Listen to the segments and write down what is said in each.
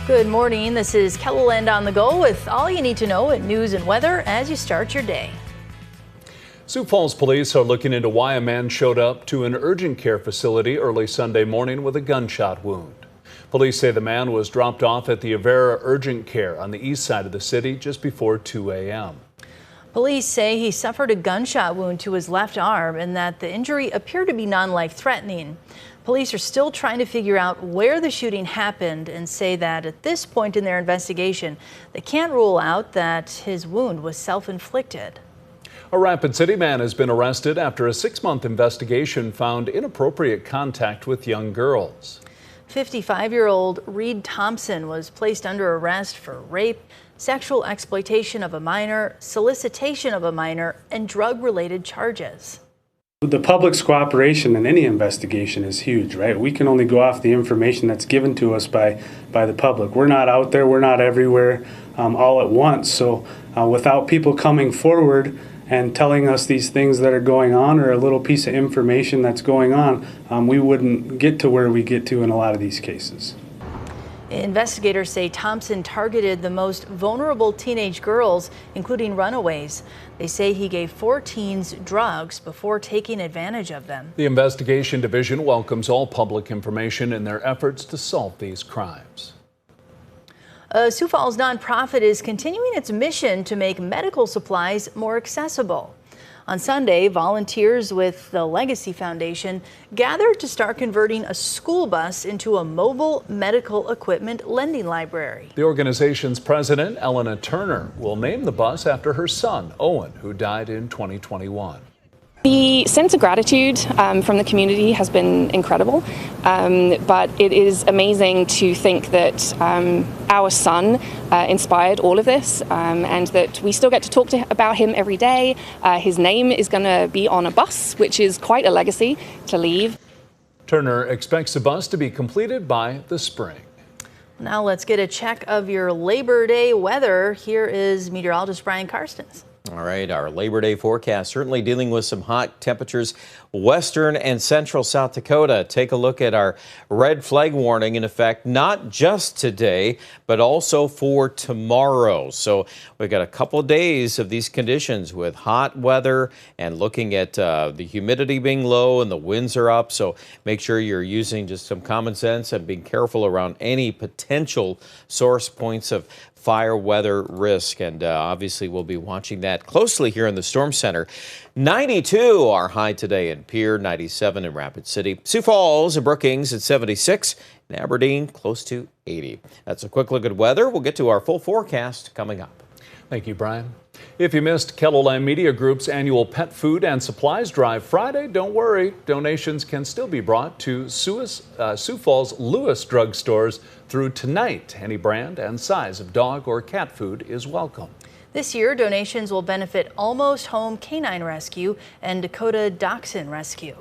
Good morning. This is KELOLAND On the Go with all you need to know in news and weather as you start your day. Sioux Falls police are looking into why a man showed up to an urgent care facility early Sunday morning with a gunshot wound. Police say the man was dropped off at the Avera Urgent Care on the east side of the city just before 2 a.m. Police say he suffered a gunshot wound to his left arm and that the injury appeared to be non-life-threatening. Police are still trying to figure out where the shooting happened and say that at this point in their investigation, they can't rule out that his wound was self-inflicted. A Rapid City man has been arrested after a 6-month investigation found inappropriate contact with young girls. 55-year-old Reed Thompson was placed under arrest for rape, sexual exploitation of a minor, solicitation of a minor, and drug-related charges. The public's cooperation in any investigation is huge, right? We can only go off the information that's given to us by the public. We're not out there, we're not everywhere all at once. So without people coming forward and telling us these things that are going on or a little piece of information that's going on, we wouldn't get to where we get to in a lot of these cases. Investigators say Thompson targeted the most vulnerable teenage girls, including runaways. They say he gave 4 teens drugs before taking advantage of them. The investigation division welcomes all public information in their efforts to solve these crimes. A Sioux Falls nonprofit is continuing its mission to make medical supplies more accessible. On Sunday, volunteers with the Legacy Foundation gathered to start converting a school bus into a mobile medical equipment lending library. The organization's president, Elena Turner, will name the bus after her son, Owen, who died in 2021. The sense of gratitude from the community has been incredible, but it is amazing to think that our son inspired all of this and that we still get to talk about him every day. His name is going to be on a bus, which is quite a legacy to leave. Turner expects the bus to be completed by the spring. Now let's get a check of your Labor Day weather. Here is meteorologist Brian Karstens. All right, our Labor Day forecast certainly dealing with some hot temperatures western and central South Dakota. Take a look at our red flag warning in effect, not just today, but also for tomorrow. So we've got a couple of days of these conditions with hot weather and looking at the humidity being low and the winds are up. So make sure you're using just some common sense and being careful around any potential source points of fire weather risk, and obviously we'll be watching that closely here in the Storm Center. 92 our high today in Pierre, 97 in Rapid City, Sioux Falls and Brookings at 76, and Aberdeen close to 80. That's a quick look at weather. We'll get to our full forecast coming up. Thank you, Brian. If you missed KELOLAND Media Group's annual pet food and supplies drive Friday, don't worry. Donations can still be brought to Sioux Falls Lewis drugstores through tonight. Any brand and size of dog or cat food is welcome. This year, donations will benefit Almost Home Canine Rescue and Dakota Dachshund Rescue.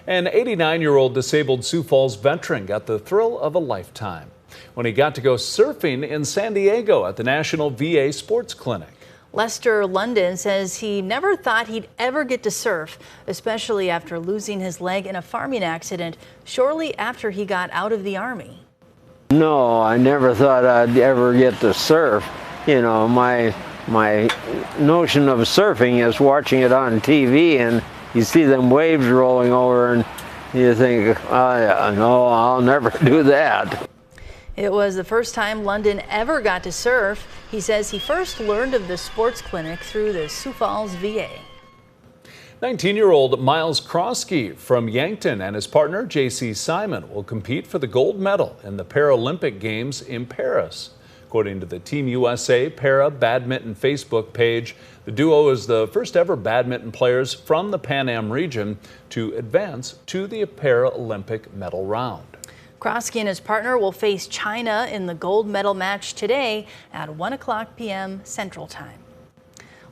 An 89-year-old disabled Sioux Falls veteran got the thrill of a lifetime when he got to go surfing in San Diego at the National VA Sports Clinic. Lester London says he never thought he'd ever get to surf, especially after losing his leg in a farming accident shortly after he got out of the Army. No, I never thought I'd ever get to surf. You know, my notion of surfing is watching it on TV and you see them waves rolling over and you think, oh, yeah, no, I'll never do that. It was the first time London ever got to surf. He says he first learned of the sports clinic through the Sioux Falls VA. 19-year-old Miles Krosky from Yankton and his partner J.C. Simon will compete for the gold medal in the Paralympic Games in Paris. According to the Team USA Para Badminton Facebook page, the duo is the first ever badminton players from the Pan Am region to advance to the Paralympic medal round. Krosky and his partner will face China in the gold medal match today at 1:00 p.m. Central Time.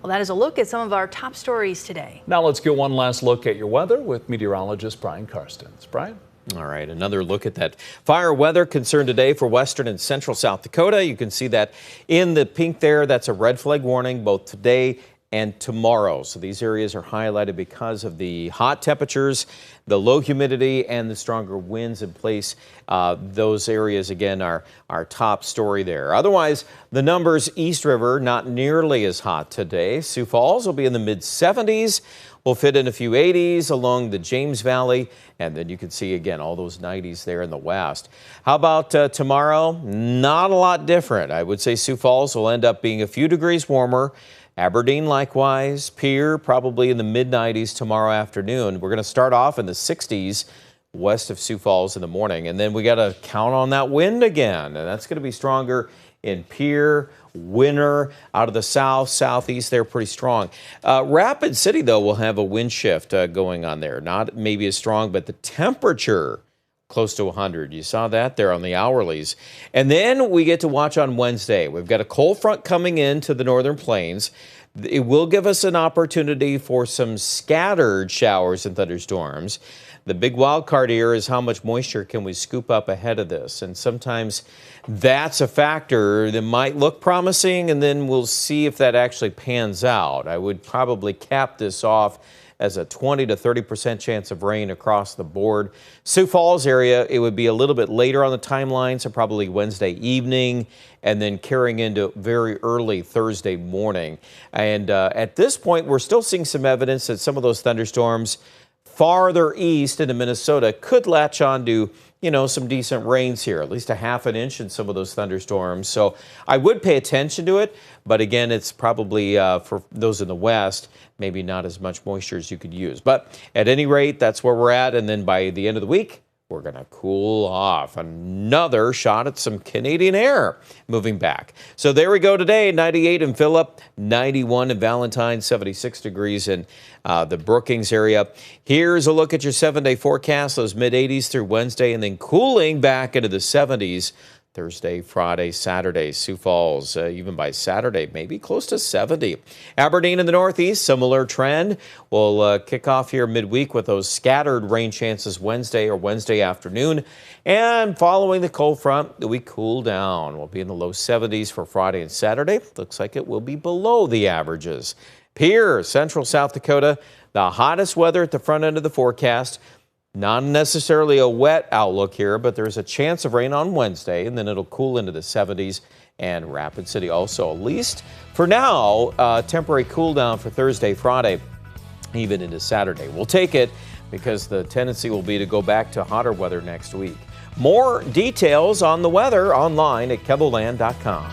Well, that is a look at some of our top stories today. Now let's get one last look at your weather with meteorologist Brian Karstens. Brian? All right, another look at that fire weather concern today for western and central South Dakota. You can see that in the pink there. That's a red flag warning both today and tomorrow. So these areas are highlighted because of the hot temperatures, the low humidity, and the stronger winds in place. Those areas, again, are our top story there. Otherwise, the numbers East River, not nearly as hot today. Sioux Falls will be in the mid-70s. We'll fit in a few 80s along the James Valley, and then you can see, again, all those 90s there in the west. How about tomorrow? Not a lot different. I would say Sioux Falls will end up being a few degrees warmer. Aberdeen likewise. Pierre probably in the mid-90s tomorrow afternoon. We're going to start off in the 60s west of Sioux Falls in the morning, and then we got to count on that wind again, and that's going to be stronger in Pierre, Winter, out of the south, southeast. They're pretty strong. Rapid City, though, will have a wind shift going on there. Not maybe as strong, but the temperature close to 100. You saw that there on the hourlies. And then we get to watch on Wednesday. We've got a cold front coming into the northern plains. It will give us an opportunity for some scattered showers and thunderstorms. The big wild card here is how much moisture can we scoop up ahead of this. And sometimes that's a factor that might look promising, and then we'll see if that actually pans out. I would probably cap this off as a 20 to 30% chance of rain across the board. Sioux Falls area, it would be a little bit later on the timeline, so probably Wednesday evening, and then carrying into very early Thursday morning. And at this point, we're still seeing some evidence that some of those thunderstorms farther east into Minnesota could latch on to, some decent rains here, at least a half an inch in some of those thunderstorms. So I would pay attention to it, but again, it's probably for those in the west, maybe not as much moisture as you could use. But at any rate, that's where we're at. And then by the end of the week, we're going to cool off. Another shot at some Canadian air moving back. So there we go today, 98 in Phillip, 91 in Valentine, 76 degrees in the Brookings area. Here's a look at your 7-day forecast, those mid-80s through Wednesday, and then cooling back into the 70s Thursday, Friday, Saturday. Sioux Falls, even by Saturday, maybe close to 70. Aberdeen in the northeast, similar trend. We'll kick off here midweek with those scattered rain chances Wednesday or Wednesday afternoon. And following the cold front, we cool down. We'll be in the low 70s for Friday and Saturday. Looks like it will be below the averages. Pierre, central South Dakota, the hottest weather at the front end of the forecast. Not necessarily a wet outlook here, but there's a chance of rain on Wednesday, and then it'll cool into the 70s. And Rapid City also, at least for now, temporary cool down for Thursday, Friday, even into Saturday. We'll take it because the tendency will be to go back to hotter weather next week. More details on the weather online at KELOLAND.com.